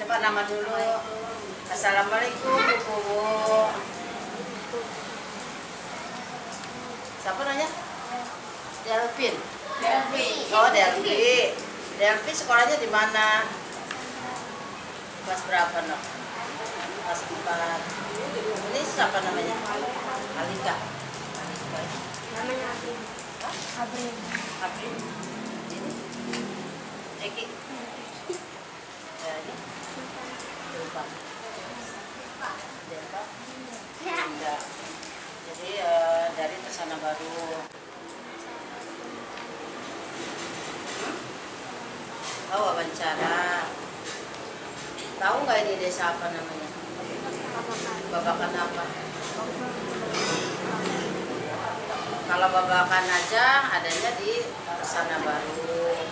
Pak nama dulu. Assalamualaikum Bu. Siapa nanya? Delvin. Oh Delvi. Delvi sekolahnya di mana? Kelas berapa nok? Kelas 4. Ini siapa namanya? Alika. Namanya Abrin. Abrin. Ini? Eki. Ya ini. Delva. Enggak. Jadi dari Tersana Baru. Oh wawancara. Tahu nggak ini desa apa namanya? Babakan apa? Kalau Babakan aja adanya di Tersana Baru.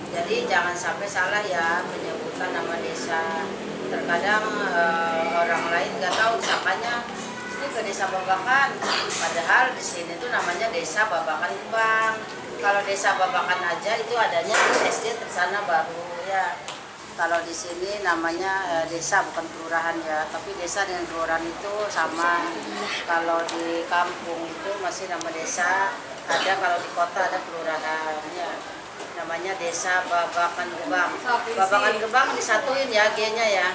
Jadi jangan sampai salah ya penyebutan nama desa. Terkadang orang lain nggak tahu siapanya ini ke desa Babakan. Padahal di sini tuh namanya desa Babakan Gebang. Kalau desa Babakan aja itu adanya di SD Tersana Baru ya. Kalau di sini namanya desa bukan kelurahan ya, tapi desa dengan kelurahan itu sama. Kalau di kampung itu masih nama desa, ada kalau di kota ada kelurahan ya. Namanya desa Babakan Gebang. Babakan Gebang disatuin ya G-nya ya.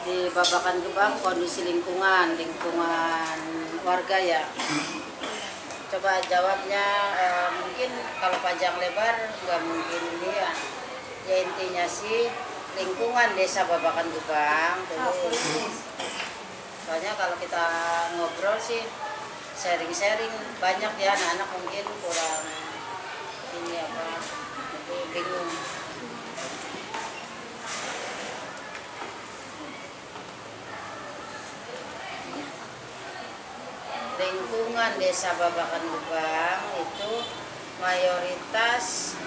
Di Babakan Gebang kondisi lingkungan warga ya. Coba jawabnya, mungkin kalau panjang lebar nggak mungkin ini ya. Ya intinya sih lingkungan desa Babakan Gebang. Soalnya kalau kita ngobrol sih sharing-sharing banyak ya anak-anak mungkin kurang ini apa itu bingung. Lingkungan desa Babakan Gebang itu mayoritas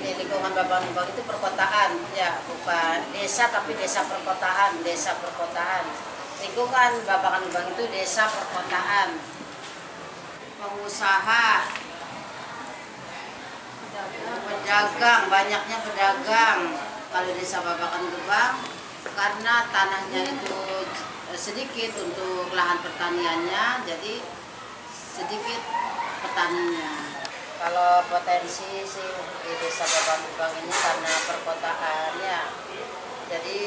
lingkungan Babakan Gebang itu perkotaan ya, bukan desa tapi desa perkotaan. Lingkungan Babakan Gebang itu desa perkotaan. Pengusaha, pedagang, banyaknya pedagang kalau desa Babakan Gebang karena tanahnya itu sedikit untuk lahan pertaniannya, jadi sedikit petaninya. Kalau potensi sih di desa Babakan Gebang ini karena perkotaan ya, jadi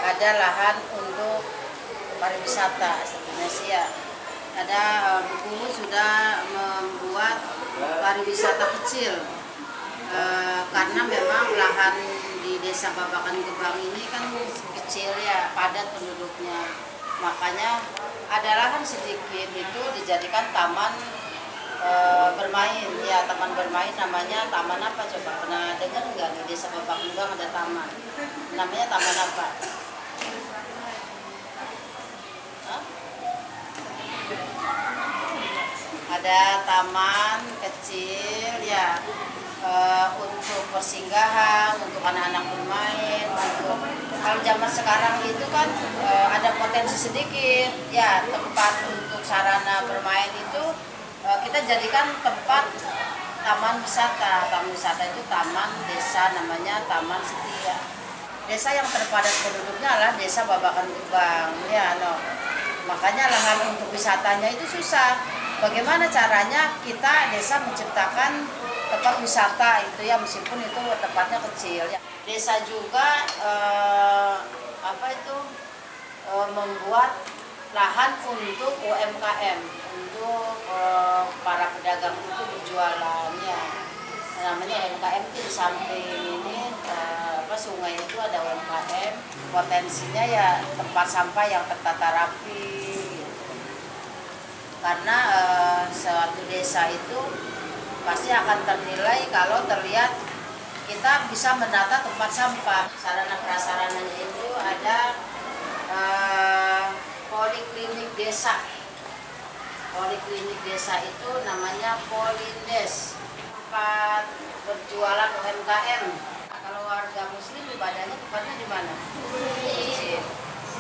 ada lahan untuk pariwisata sebenarnya sih ya. Ada Bengkulu sudah membuat pariwisata kecil karena memang lahan di desa Babakan Gebang ini kan kecil ya, padat penduduknya, makanya ada lahan sedikit itu dijadikan taman bermain ya. Taman bermain namanya taman apa coba, pernah dengar nggak? Di desa Babakan Gebang ada taman namanya taman apa? Ada taman kecil ya, untuk persinggahan, untuk anak-anak bermain. Kalau zaman sekarang itu kan ada potensi sedikit ya, tempat untuk sarana bermain itu kita jadikan tempat taman wisata. Taman wisata itu taman desa, namanya Taman Setia. Desa yang terpadat penduduknya adalah desa Babakan Gebang ya, no. Makanya lahan untuk wisatanya itu susah. Bagaimana caranya kita desa menciptakan tempat wisata itu ya, meskipun itu tempatnya kecil ya. Desa juga membuat lahan untuk UMKM, untuk para pedagang itu berjualan ya. Namanya UMKM itu di samping ini sungai itu ada UMKM, potensinya ya tempat sampah yang tertata rapi. Karena suatu desa itu pasti akan ternilai kalau terlihat kita bisa menata tempat sampah. Sarana prasarananya itu ada poliklinik desa. Poliklinik desa itu namanya Polindes, tempat berjualan UMKM. Kalau warga muslim ibadahnya tempatnya di mana?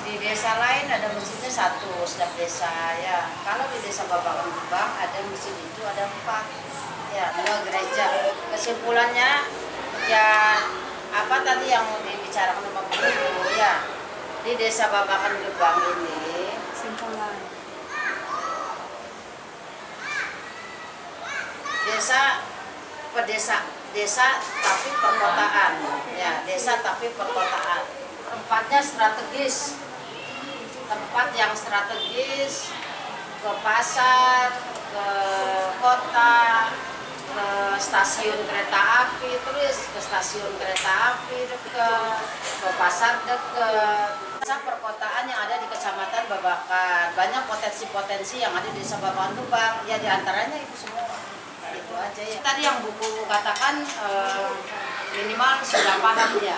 Di desa lain ada masjidnya satu setiap desa ya. Kalau di desa Babakan Gebang ada masjid itu ada 4 ya, 2 gereja. Kesimpulannya ya apa tadi yang mau dibicarakan sama Bu Ibu ya? Di Desa Babakan Gebang ini Simpulan. desa tapi perkotaan ya, desa tapi perkotaan. Tempatnya strategis, tempat yang strategis, ke pasar, ke kota, ke stasiun kereta api, terus ke stasiun kereta api dekat, ke pasar dekat. Desa perkotaan yang ada di Kecamatan Babakan, banyak potensi-potensi yang ada di Desa Babakan Gebang, ya diantaranya itu semua. Itu aja ya. Tadi yang buku katakan minimal sudah paham ya.